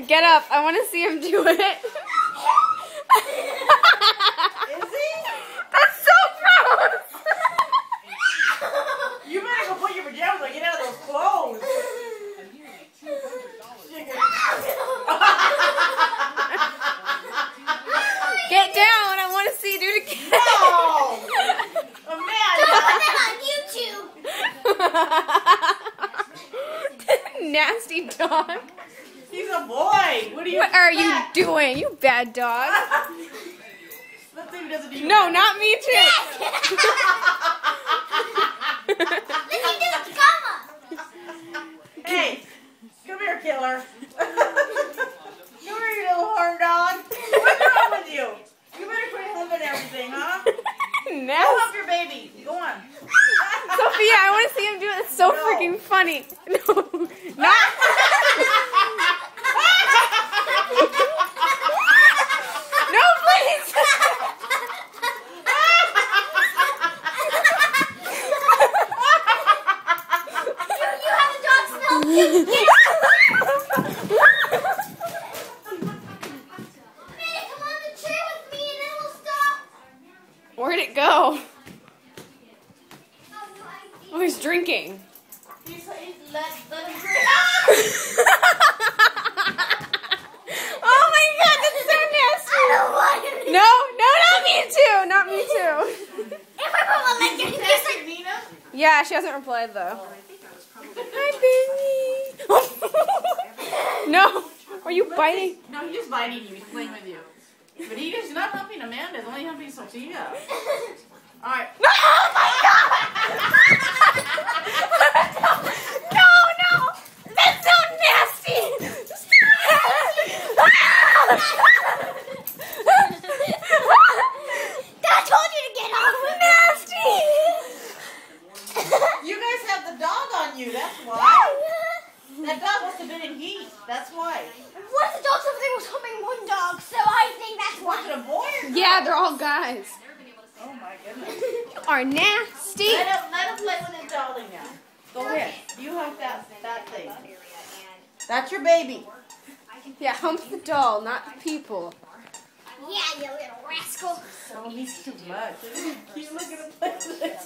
Get up. I want to see him do it. Is he? That's so gross. You better go put your pajamas on. Get out of those clothes. Get down. I want to see you do it again. No! Amanda! Put that on YouTube. Nasty dog. He's a boy. What are you? What are you doing, you bad dog? Let's see if he doesn't even. No, not me too. Listen to the comma. Hey, come here, killer. Come here, you little horn dog. What's wrong with you? You better quit humping everything, huh? Go Nasty. hump your baby. Go on. Sophia, I want to see him do it. It's so No. freaking funny. No, not. No, please. You have a dog smell. Hey, come on the chair with me and then we'll stop. Where'd it go? Oh, he's drinking. Let him drink. Oh my god, that's so nasty. No, not me too. Not me too. If I put my leg in this, Hey, Nina. Yeah, she hasn't replied though. Hi, baby. No, are you biting? No, he's just biting you. He's playing with you. But he's not humping Amanda. He's only humping Sophia. All right. No, oh my god! No, that's so nasty. I told you to get off. Nasty. You guys have the dog on you. That's why. That dog must have been in heat. That's why. What if the dog something was humping one dog? So I think that's Was why. it a boy or Yeah, they're all guys. Oh my goodness. You are nasty. Let him play with his darling now. Go ahead. You hump that thing. That's your baby. Yeah, hump the doll, not the people. Yeah, you little rascal. Oh, he's too much. Keep looking at him play with it.